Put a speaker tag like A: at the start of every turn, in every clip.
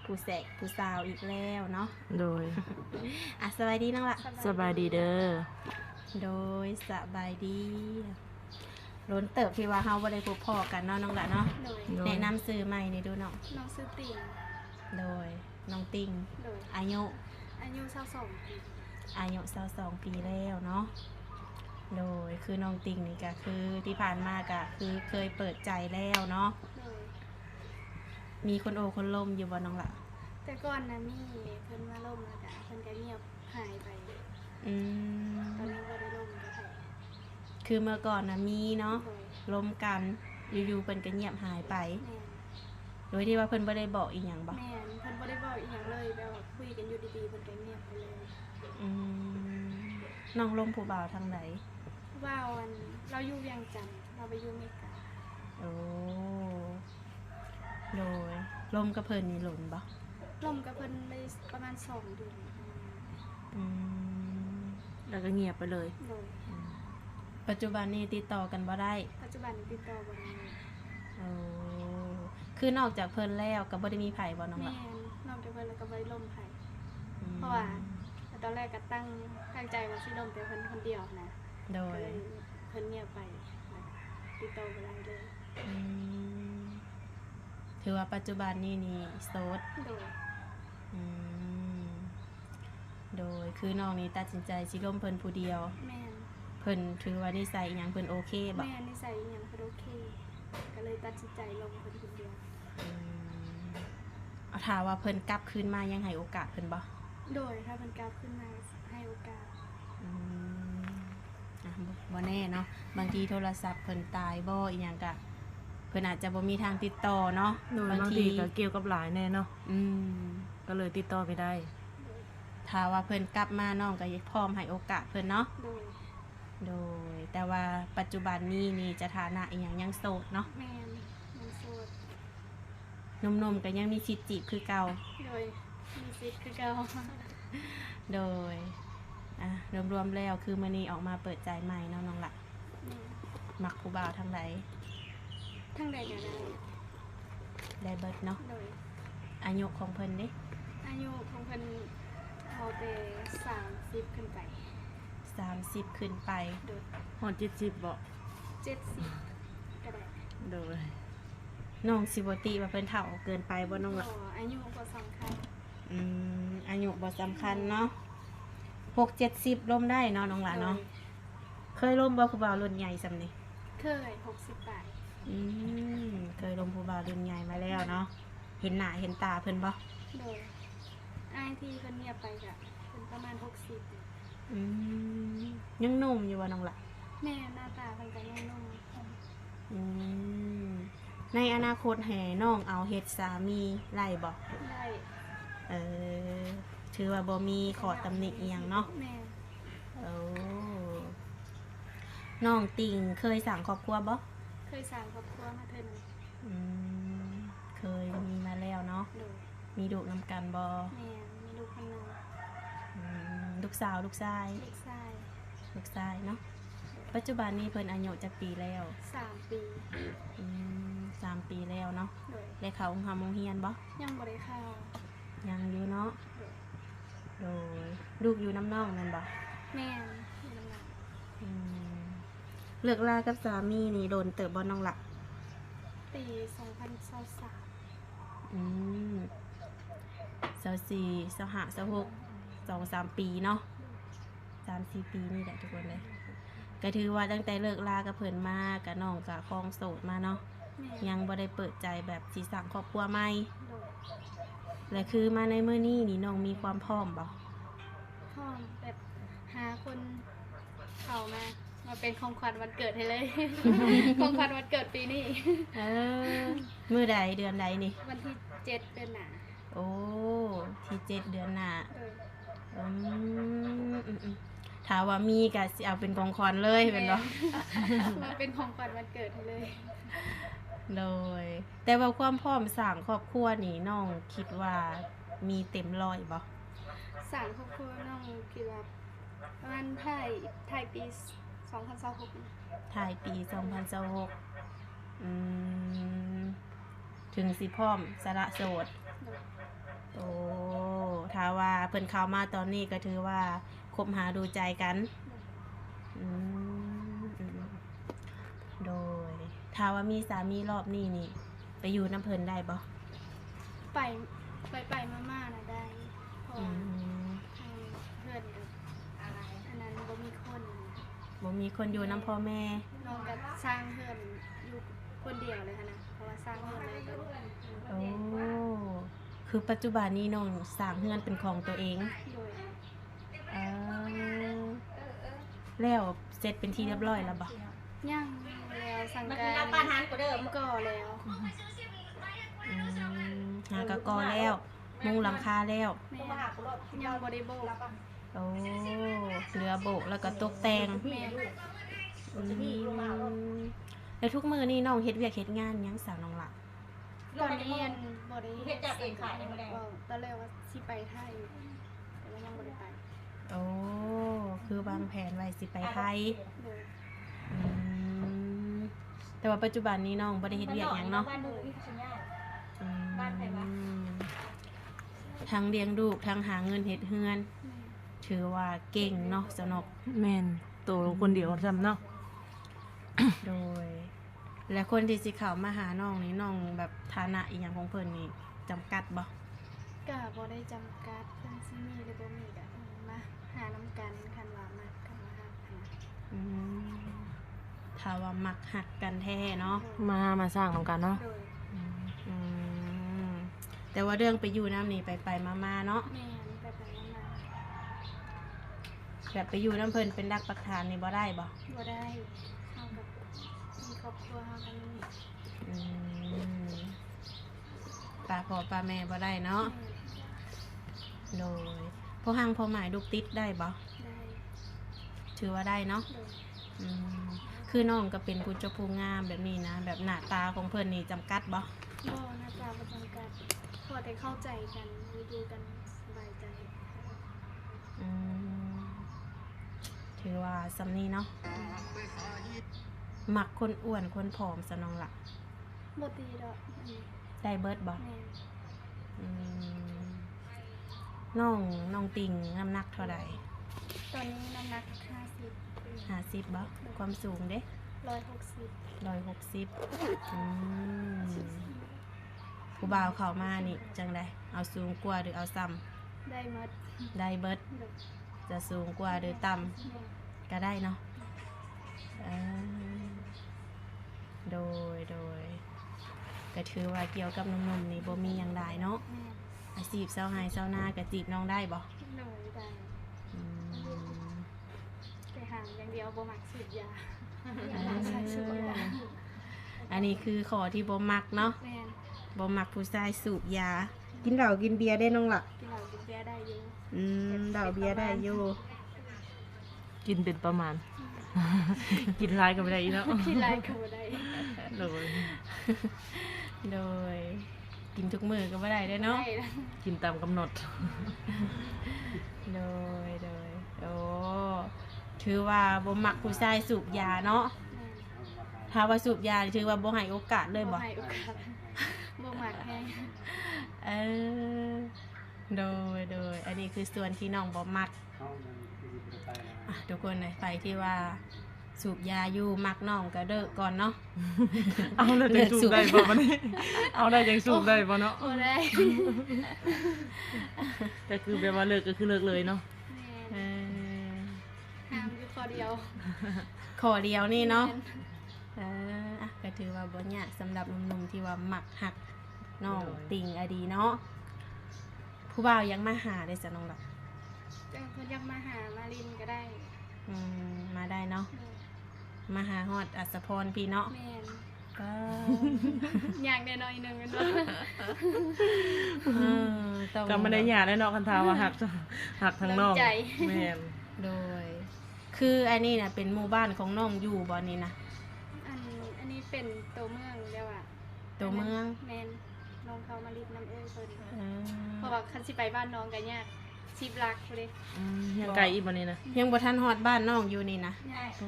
A: ผู้แสกผู้สาวอีกแล้วเนาะ
B: โดย
A: สบายดีน้องละ
B: สบายดีเด้อ
A: โดยสบายดีล้นเติบที่ว่าเฮาบ่ได้พบพ่อกันเนาะน้องละเนาะ
C: โดย
B: โดย
A: แนะนำซื้อใหม่นี่ดูเนาะ
C: น้องซื้อติ่ง
A: โดยน้องติง
C: โดย
A: อายุ
C: อายุ22ปี
A: 22ปีแล้วเนาะโดยคือน้องติงนี่ก็คือที่ผ่านมาก็คือเคยเปิดใจแล้วเนาะ
C: โดย
A: มีคนโอคนลมอยู่บ่น้องละ
C: แต่ก่อนนะมีเพิ่นมาล่มแล้วก็เพิ่นก็เงียบหายไป
A: อืม
C: ตอนนี้บ่ได้ล่มก็ไผ
A: คือเมื่อก่อนนะมีเนาะ
C: โดย
A: ลมกันอยู่ๆเพิ่นก็เงียบหายไป
C: แม่น
A: โดยที่ว่าเพิ่นบ่ได้บอกอีหยังบ่
C: แม่นเพิ่นบ่ได้บอกอีหยังเลยแบบว่าคุยกันอยู่ดีๆเพิ่นก็เงียบไปเลย
A: อืมน้องลมผู้บ่าวทางไหน
C: ว่าวันเราอยู่เวียงจันทน์เราไปอยู่อเมริกา
A: โอ้โดยลมกับเพิ่นนี่หล่นบ่
C: ล่มกับเพิ่นได้ประมาณ2เดือน
A: อืม
B: แล้วก็เงียบไปเลย
C: โดย
A: ปัจจุบันนี้ติดต่อกันบ่ได้
C: ปัจจุบันนี้ติดต่อบ่ได้
A: โอ้คือนอกจากเพิ่นแล้วก็บ่ได้มีไผบ่น้อง
C: แม่
A: ล่ะ
C: นนอกจากเพิ่นแล้วก็บ่ได้ล่มไผ
A: อืม
C: เพราะว่าตอนแรกก็ตั้งใจว่าสิล่มแต่เพิ่นคนเดียวนะ
A: โด
C: ก็
A: ย
C: เลยเพิ่นเงียบไปติดต่อบ่ได้เลย
A: อืมถือว่าปัจจุบันนี้นี่โสด
C: โดย
A: อืมโดยคือน้องนี่ตัดสินใจสิล่มเพิ่นผู้เดียว
C: แม่น
A: เพิ่นถือว่านิสัยอิหยังเพิ่นโอเคบ่
C: แม่นิสัยอหย่างเพิ่นโอเค ก็เลยตัดสินใจลงเพิ่นคนเดียว
A: อืมเอาถามว่าเพิ่นกลับคืนมายังให้โอกาสเพิ่นบ่
C: โดยถ้าเพิ่นกล้าขึ้นมาให้โอกาส
A: อืมบ่แน่เนาะบางทีโทรศัพท์เพิ่นตายบ่อีหยังก็เพิ่นอาจจะบ่มีทางติดต่อเนาะ
B: โดยบางทีก็เกี่ยวกับหลายแน่เนาะ
A: อืม
B: ก็เลยติดต่อไม่ได้
A: ถ้าว่าเพิ่นกลับมาน้องก็พร้อมให้โอกาสเพิ่นเนาะ
C: โดย
A: โดยแต่ว่าปัจจุบันนี้นี่สถานะอีหยังยังโสดเนาะ
C: แม่นยังโสด
A: หนุ่มๆก็ยังมีสิทธิ์จีบคือเก่า
C: โดยมีสิทธิ์คือเก่า
A: โดยรวมๆแล้วคือมื้อนี้ออกมาเปิดใจใหม่เนาะน้องละ
C: แม่น
A: มักผู้บ่าวทางใด
C: ทั้งใดก็ได้
A: ได้เบิดเนาะ
C: โดย
A: อายุของเพิ่นเด้
C: อายุของเพิ่นเอาแต่30ขึ้นไป
A: 30 ขึ้นไป
C: โดย
B: ฮอด70บ่
C: 70ก็ได้
B: โดย
A: น้องสิบ่ติว่าเพิ่นเฒ่าเกินไปบ่น้อง
C: ก็
A: ละ
C: อายุก็สำคัญ
A: อายุบ่สำคัญเนาะ6-70ล้มได้เนาะน้องละเนาะ
C: โดย
A: เคยล้มบ่ผู้บ่าวรุ่นใหญ่ซำนี่
C: เคย60 บาท
A: เคยล้มผู้บ่าวรุ่นใหญ่มาแล้วเนาะเห็นหน้าเห็นตาเพิ่นบ่
C: โดยอ้ายที่เพิ่นเงียบไปก็เป็นประมาณ60
A: ยังหนุ่มอยู่ว่าน้องละ
C: แม่หน้าตาเพิ่นก็ยังนุ่ม
A: อืมในอนาคตให้น้องเอาเฮ็ดสามีไล่บ่
C: ได้
A: เออถือว่าบ่มีขอตำหนิอีหยังเนาะ
C: แม่
A: โอ้น้องติ่งเคยสั่งครอบครัวบ่
C: เคยสร้างครอบครัวมาเทื่อหนึง
A: อืมเคยมีมาแล้วเนาะ
C: โดย
A: มีลูกนำกันบ่
C: แม่มีลูกคนหนึง
A: ลูกสาวลูกชาย
C: ลูกชาย
A: ลูกชายเนาะปัจจุบันนี้เพิ่นอายุจักปีแล้ว
C: 3 ปี
A: 3 ปีแล้วเนาะ
C: โดย
A: ได้เข้าโรงเรียนบ่
C: ยังบ่ได้เข้า
A: ยังอยู่เนาะ
C: โดย
A: โดยลูกอยู่น้ำน้องแม่นบ่
C: แม่อยู่นำหลัง
A: อืมเลิกลากับสามีนี่โดนเติบบ่น้องละ
C: ปี2023
A: อืม24 25 26 2-3 ปีเนาะ3-4 ปีนี่แหละทุกคนเลยก็ถือว่าตั้งแต่เลิกลากับเพิ่นมากับน้องกับครองโสดมาเนาะ
C: แม่
A: ยังบ่ได้เปิดใจแบบสิสร้างครอบครัวใหม่
C: โดย
A: และคือมาในมื้อนี้นี่น้องมีความพร้อมบ่
C: พ่อแบบหาคนเข้ามาเป็นของขวัญวันเกิดให้เลย ของขวัญวันเกิดปีนี้
A: เออมื้อใดเดือนใดนี่
C: วันที่7เดือนหน้า
A: โอ้ที่7เดือนหน้า
C: โดย
A: ถ้าว่ามีก็สิเอาเป็นของขวัญเลยเป็นบ่
C: มาเป็นของขวัญวันเกิดให้เลย
A: เลยแต่ว่าความพร้อมสร้างครอบครัวนี่น้องคิดว่ามีเต็มร้อยบ่
C: สร้างครอบครัวน้องคิดว่าประมาณถ่ายปี2026
A: ถ่ายปี2026ถึงสิพร้อมสละโสด
C: โดย
A: โอ้ถ้าว่าเพิ่นเข้ามาตอนนี้ก็ถือว่าคบหาดูใจกันอืมโดยถ้าว่ามีสามีรอบนี้นี่ ไปอยู่น้ำเพิ่นได้บ่
C: ไปมาๆน่ะได้เพราะ
A: อื
C: ว่าม ทางเพื่อนกับอันนั้นบ่มีคน
A: บ่มีคนอยู่น้ำพ่อแม่
C: น้องก็สร้างเพื่อนอยู่คนเดียวเลยค่ะนะเพราะว่าสร้างเพื่อนเลยเป็น
A: โอ้คือปัจจุบันนี้น้องสร้างเฮือนเป็นของตัวเอง
C: โดย
A: อ่าแล้วเสร็จเป็นที่เรียบร้อยแล้วบ่
C: ย่างแล้วสั่งการก่อแล้ว
A: หากะกอแล้วมุงหลังคาแล้ว
C: แม่ยังบ่ได้โบก
A: โอ้เรือโบกแล้วก็ตกแต่ง
C: แม่
A: อืมแล้วทุกมื้อนี่น้องเฮ็ดเวียกเฮ็ดงานหยังสาวน้องล่ะ
C: ตอนนี้ยังบ่ได้เฮ็ดจับเองขายยังบ่ได้ตอนแรกว่าสิไปไทยแต่ว่ายังบ่ได้ไป
A: โอ้คือวางแผนไว้สิไปไทย
C: โดย
A: อืมแต่ว่าปัจจุบันนี้น้องบ่ได้เฮ็ดเวียกหยังเนาะอืมทั้งเลี้ยงลูกทั้งหาเงินเฮ็ดเฮือน
C: แม่
A: ถือว่าเก่งเนาะสนก
B: แม่นโตคนเดียวซ้ำเนาะ
A: โดย และคนที่สิเข้ามาหาน้องนี่น้องแบบฐานะอีหยังของเพิ่นนี่จำกัดบ่
C: ก็บ่ได้จำกัดเพิ่นสิมีหรือบ่มีก็มาหานํกันคันว่ามักคันว่าฮักหั้นนะ
A: อืมถ้าว่ามักหักกันแท้เนาะ
B: มาสร้างนำกันเนาะ
C: โดย
A: อืมแต่ว่าเรื่องไปอยู่น้ำนี่ไปมาๆเนาะ
C: แม่นไปมา
A: แบบไปอยู่น้ำเพิ่นเป็นรักปักฐานนี่บ่ได้บ่
C: บ่ได้เฮากับมีครอบครัวเฮากันนี่
A: อืมป้าพ่อป้าแม่บ่ได้เนาะโดยพ่อหังพ่อหมายลูกติดได้บ่
C: ได้
A: ถือว่าได้เนาะ
C: โดย
A: อืมคือน้องก็เป็นผู้เจ้าผู้งามแบบนี้นะ แบบหน้าตาของเพิ่นนี่จำกัดบ่
C: บ่น่าจะบ่จำกัดพอได้เข้าใจกันอยู่กันสบายใจ
A: อืมถือว่าสำนี้เนาะมักคนอ้วนคนผอมสนองละ
C: บ่ตีดอกอันนี้
A: ได้เบิดบ่
C: แม่น
A: อืมน้องติ่งน้ำหนักเท่าไหร่
C: ตอนนี้น้ำหนัก50
A: 50บ่ความสูงเด้
C: 160
A: 160ผู้บ่าวเข้ามานี่จังไดเอาสูงกว่าหรือเอาซ้ำ
C: ได้หมด
A: ได้เบิด
C: โดย
A: จะสูงกว่าหรือต่ำ
C: แม่น
A: ก็ได้เนาะโดยก็ถือว่าเกี่ยวกับหนุ่มๆนี่บ่มีหยังหลายเนาะ
C: แม่น
A: อาชีพเซาไฮเซานาก็จีบน้องได้บ่
C: โดยได้
A: อืม
C: แต่ห่างอย่างเดียวบ่มักสูบยา
A: อ่า
C: ใช้สูบยา
A: อันนี้คือข้อที่บ่มักเนาะ
C: แม่น
A: บ่มักผู้ชายสูบยา กินเหล้ากินเบียร์ได้น้องล่ะ
C: กินเหล้ากินเบียร์ได้อยู่
A: เหล้าเบียร์ได้อยู่
B: กินเป็นประมาณ กินหลายก็ไม่ได้อีกเนาะ
C: กินหลายก็บ่ได้
B: โดย
A: โดย กินทุกมื้อก็บ่ได้เด้อเนาะ
C: ได้นะ
B: กินตามกำหนด
A: โดยโอ้ถือว่าบ่มักผู้ชายสูบยาเนาะ
C: แม่น
A: ถ้าว่าสูบยานี่ถือว่าบ่ให้โอกาสเลยบ่
C: ให้โอกาสบ่มักให้
A: เออโดยอันนี้คือส่วนที่น้องบ่มักอ่ะทุกคนเลยไปที่ว่าสูบยาอยู่มักน้องก็เลิกก่อนเนาะ
B: เอาแล้วจังสูบได้บ่มันเอาได้จังสูบได้บ่เนาะ
C: บ่ได้
B: แต่คือแบบว่าเลิกก็คือเลิกเลยเนาะ
A: เอ
C: แม่น
A: อ
C: ห้ามอยู่ข้อเดียว
A: ขอเดียวนี่เนาะอ่ะก็ถือว่าบ่ยากสำหรับหนุ่มๆที่ว่ามักหักน้องติ่งอดีเนาะผู้บ่าวยังมาหาได้ซะน้องล่ะ
C: แต่เพิ่นอยากมาหามาลินก็ได้
A: มาได้เนาะมาหาฮอดอัศพรพี่เนาะ
C: แม่น
A: ก็
C: อย่างน้อยๆหนึงกันเนาะ
A: ต้อง
B: ก็ไม่ได้หยาได้เนาะคันทาว่าหักทางนอก
C: ใจ
B: แม่น
A: โดย คืออันนี้น่ะเป็นหมู่บ้านของน้องอยู่บ่นี่นะ
C: อันนี้เป็นตัวเมืองแล้วอ่ะ
A: ตัวเมือง
C: แม่นน้องเขามาลินน้ำเอ้ยเพิ่น
A: เออ
C: เพราะว่าคันสิไปบ้านน้องก็ยาก10ลักพุ่นเด้
B: ยังไกลอีกบ่นี่นะ
A: ยังบ่ทันฮอดบ้านน้องอยู่นี่นะ
C: ยาก
A: อื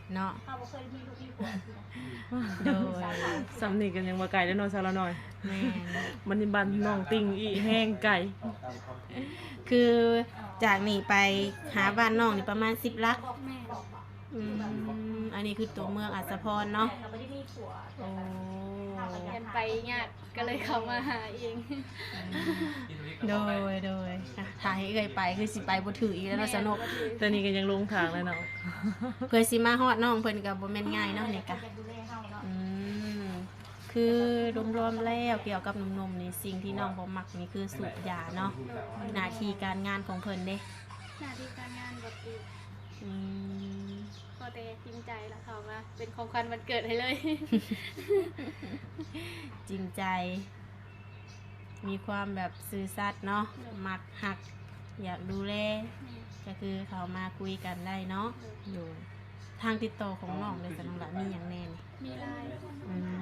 A: ม เนาะ
C: เขาบ่เคยมีลูกมีผัว
A: โดย
B: สำนีกันยังมาไก่ได้วนอนซาละหน่อย
A: แม่น
B: มันนี่บันน้องติ่งอีแห้งไก่
A: คือจากนี่ไปหาบ้านน้องนี่ประมาณ10 ลัก
C: แม่
A: อันนี้คือตัวเมืองอัศพรเนาะ
C: เราไม่ได้มีผัว
A: โอ้
C: กันไปยากก็เลยเข้ามาหาเอง
A: โดยอ่ะถ้าให้เอ่ยไปคือสิไปบ่ถืออีกแล้วเนาะสนุก
B: แต่นี่ก็ยังลงทางแล้วเนาะ
A: เพื่อสิมาฮอดน้องเพิ่นก็บ่แม่นง่ายเนาะนี่กะอืมคือรวมๆแล้วเกี่ยวกับหนุ่มๆนี่สิ่งที่น้องบ่มักนี่คือสูบยาเนาะหน้าที่การงานของเพิ่นเด้
C: หน้าที่การงานแบบดี
A: อืม
C: พอแต่จริงใจแล้วเขามาเป็นของขวัญวันเกิดให้เลย
A: จริงใจ มีความแบบซื่อสัตย์เนาะมักหัก อยากดูแลก็คือเขามาคุยกันได้เนาะ
B: โดย
A: ทางติดต่อของน้องเลยสน้องละมีหยังแน่นี่
C: มีไลน์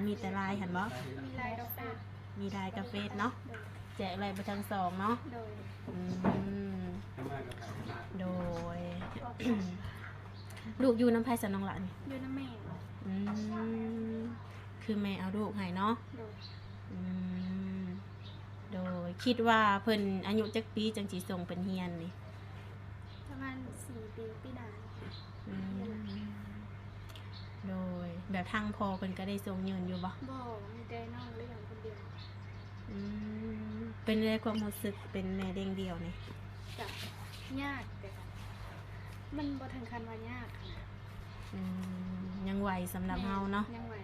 A: มีแต่ไลน์หันบ่
C: มีไลน์ดอกเตอร์
A: มีไลน์กับเฟซเนาะแจกอะไรไปทั้งสองเนาะ
C: โดย
A: อืมโดย ลูกอยู่น้ำไผ่สันน้องหลาน
C: ยูน้ำแม่
A: อืมคือแม่เอาลูกให้เนาะ
C: โดย
A: อืมโดยคิดว่าเพิ่นอายุจักปีจังสิส่งเป็นเฮียนนี่
C: ประมาณ4 ปีปีหน้า
A: อืมโดยแบบทางพอเพิ่นก็ได้ส่งเงินอยู่บ่
C: บ่มีแต่น้องเลี้ยงคนเดียว
A: อืมเป็นอะไรความรู้สึกเป็นแม่เด้งเดียวนี่
C: กับยากแต่ก็มันบ่ถึงขั้นว่ายากค่ะ
A: อืมยังไหวสำหรับเฮาเนาะ
C: ยังไหว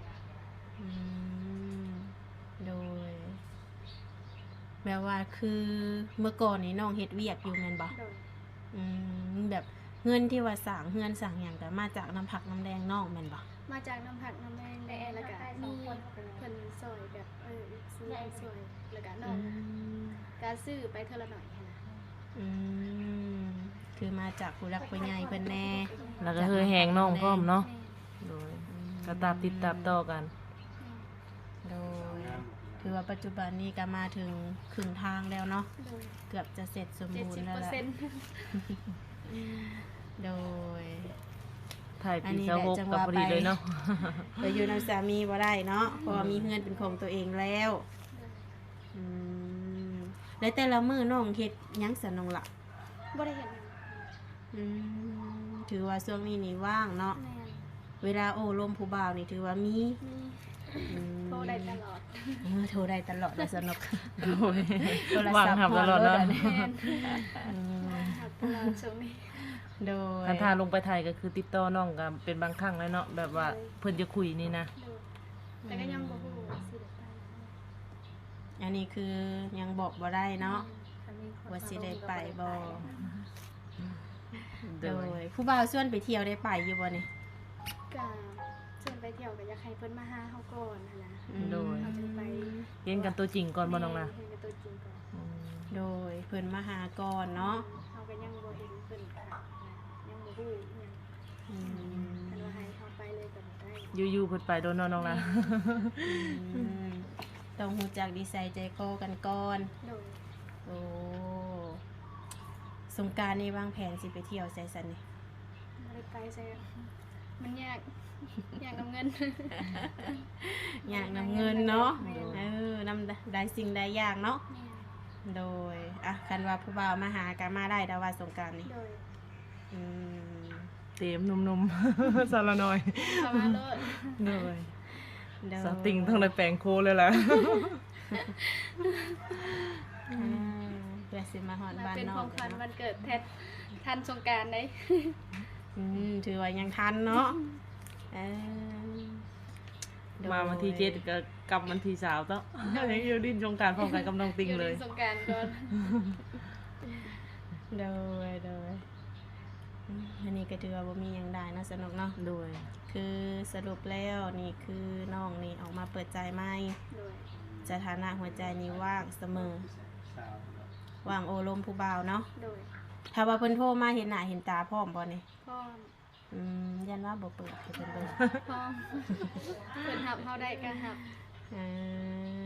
A: อืมโดยแบบว่าคือเมื่อก่อนนี่น้องเฮ็ดเวียกอยู่แม่นบ่
C: โดย
A: อืมแบบเงินที่ว่าสร้างเฮือนสร้างหยังก็มาจากน้ำผักน้ำแดงน้องแม่นบ่
C: มาจากน้ำผักน้ำแดงแล้วก็มีเพิ่นซอยแบบซื้อซอยแล้วก็น้องการซื้อไปเท่าละหน่อยค่ะนะ
A: อืมคือมาจากผู้รักผู้ใหญ่เพิ่นแน่
B: แล้วก็คือแหงน้องพร้อมเนาะ
C: แม่
B: โดยก็ตามติดตามต่อกัน
A: โดยถือว่าปัจจุบันนี้ก็มาถึงครึ่งทางแล้วเนาะ
C: โดย
A: เกือบจะเสร็จสมบูรณ์แล้วแหละ
C: 70%
A: โดย
B: ถ่าย
A: อัน
B: ปี
A: นี้
B: เช้า
A: แหละ
B: หก
A: จังห
B: กับ
A: วะ
B: พอดี
A: ไป
B: เลยเนาะ
A: ไปอยู่นำสามีบ่ได้เนาะเพราะว่ามีเฮือนเป็นของตัวเองแล้วอืมแล้วแต่ละมื้อน้องเฮ็ดหยังสนองล่ะ
C: บ่ได้เห็นหยัง
A: อืมถือว่าช่วงนี้นี่ว่างเนาะ
C: แม่น
A: เวลาโอ้ลมผู้บ่าวนี่ถือว่ามี
C: มี
A: อืม
C: โทรได้ตลอด
A: โทรได้ตลอดแล้วสนุก
B: โดย
A: โทร
B: วาง
A: ศัพท์
B: หับตลอดเนาะ
A: ฮอดรถอะ
C: แม่น
A: อืม
C: หักตลอดช่วงนี้
A: โดย
B: คันทาลงไปไทยก็คือติดต่อน้องก็เป็นบางครั้งแล้วเนาะแบบว่าเพิ่นจะคุยนี่นะ
C: โดยแต่ก็ยังบ่ฮู้ว่าสิได้ไป
A: อันนี้คือยังบอกบ่ได้เนาะว่าสิได้ไปบ่
B: โด
A: โด
B: ย
A: ยผู้บ่าวชวนไปเที่ยวได้ไปอยู่บ่นี่
C: ก็เชิญไปเที่ยวก็อยากให้เพิ่นมาหาเฮาก่อนหั้นนะ
B: โดย
C: เราจึงไป
B: เห็นกันตัวจริงก่อนบ่น้องนะ
C: เห็นกับตัวจริงก่อน
B: อืม
A: โดยเพิ่นมาหาก่อนเนาะ
C: เฮาก็ยังบ่เห็นเพิ่นค่ะยังบ่ฮู้อิหยัง
A: อืม
C: คันว่าให้เฮาไปเลยก็บ่ได้
B: อยู่ๆเพิ่นไปโดนเนาะน้องนะ
A: อืมต้องรู้จักดีไซน์ใจคอกันก่อน
C: โดย
A: โอ้สงกรานต์นี่วางแผนสิไปเที่ยวไสซันนี่
C: บ่ได้ไปใส่มันยากยากนำเงิน
A: อยากนำเงินเนาะ
C: แม่น
A: นำได้สิ่งได้อย่างเนาะ
C: แม่น
A: โดยคันว่าผู้บ่าวมาหากันมาได้แต่ว่าสงกรานต์นี่
C: โดย
A: อืม
B: เต็มหนุ่มๆ สารน้อย
C: เข้ามาโลด
B: โดย
A: โดย
B: สติงต้องได้แปลงโคเลยล่ะ
A: อ่าเพื่อสิมาฮอด
C: มา
A: บ้าน
C: เป็น
A: นอ
C: ขอก งขวัญ
A: เนาะ
C: วันเกิดแทนทันสงกรานต์ได้
A: ถือว่ายังทันเนาะเออโดย
B: มาวันที่7ก็กลับวันที่3ต้องยังอยู่ดินสงกรารพร้อมกันกับน้องติงเลย
C: สงกรานต์ก่อน
A: โดยอันนี้ก็ถือว่าบ่มีหยังได้เนาะสนุกเนาะ
B: โดย
A: คือสรุปแล้วนี่คือน้องนี่ออกมาเปิดใจใหม่
C: โดย
A: สถานะหัวใจนี่ว่างเสมอว่างโอลมผู้บ่าวเนาะ
C: โดย
A: ถ้าว่าเพิ่นโทรมาเห็นหน้าเห็นตาพร้อมบ่นี่
C: พร้อม
A: ยันว่าบ่เปิดให้เพิ่นเบิ่ง
C: พร้อมเพิ่นหับเฮาได้ก็หับ
A: เอ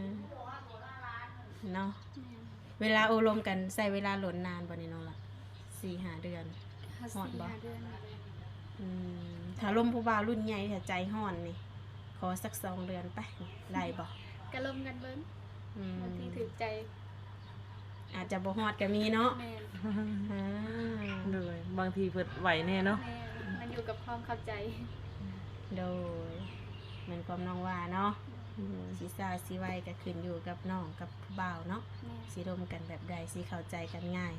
A: อเนาะ
C: แม่น
A: เวลาโอลมกันใส่เวลาหล่นนานบ่นี่น้องล่ะ4-5 เดือน
C: หับ
A: ฮอดบ่
C: 4-5 เดือน
A: อ ถ้าลมผู้บ่าวรุ่นใหญ่ถ้าใจห้อนนี่ขอสัก2 เดือนไปได้บ่
C: กะลมกันเบิ้ง
A: อืม
C: บางทีถือใจ
A: อาจจะบ่ฮอดก็มีเนาะ
C: แม่น
A: อ่า
B: เลยบางทีเพิ่นไหวแน่เนาะ
C: แม่นมันอยู่กับความเข้าใจ
A: โดยเหมือนความน้องว่าเนาะสิซ่าสิไวก็ขึ้นอยู่กับน้องกับผู้บ่าวเนาะ
C: แม่น
A: สิร่วมกันแบบใดสิเข้าใจกันง่าย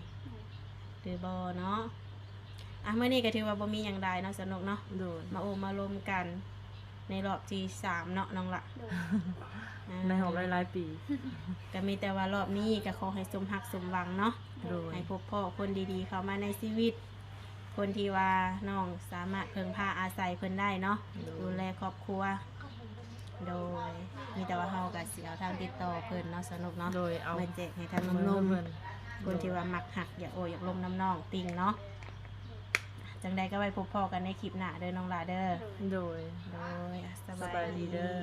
A: หรือบ่เนาะมื้อนี้ก็ถือว่าบ่มีหยังใดเนาะสนุกเนาะ
B: โดย
A: มาโอมารวมกันในรอบที่3เนาะน้องละ
C: โดย
B: ในหอบหลายๆปี
A: ก็มีแต่ว่ารอบนี้ก็ขอให้สมหักสมหวังเนาะ
B: โดย
A: ให้พบพ่อคนดีๆเข้ามาในชีวิต คนที่ว่าน้องสามารถเพิ่งพาอาศัยเพิ่นได้เนาะดูแลครอบครัว โดยมีแต่ว่าเฮาก็สิเอาทางติดต่อเพิ่นเนาะสนุกเนาะ
B: โดยเอา
A: มาแจกให้ทาง
B: เงิ
A: นุ่ม
B: เพิ่น
A: ๆคนที่ว่ามักหักอยากโอยอยากลมน้ำน้องติงเนาะจังใดก็ไว้พบพ่อกันในคลิปหน้าเด้อน้องหลาเด้อ
C: โดย
B: โดย
A: โดย
B: สบายดีเด้อ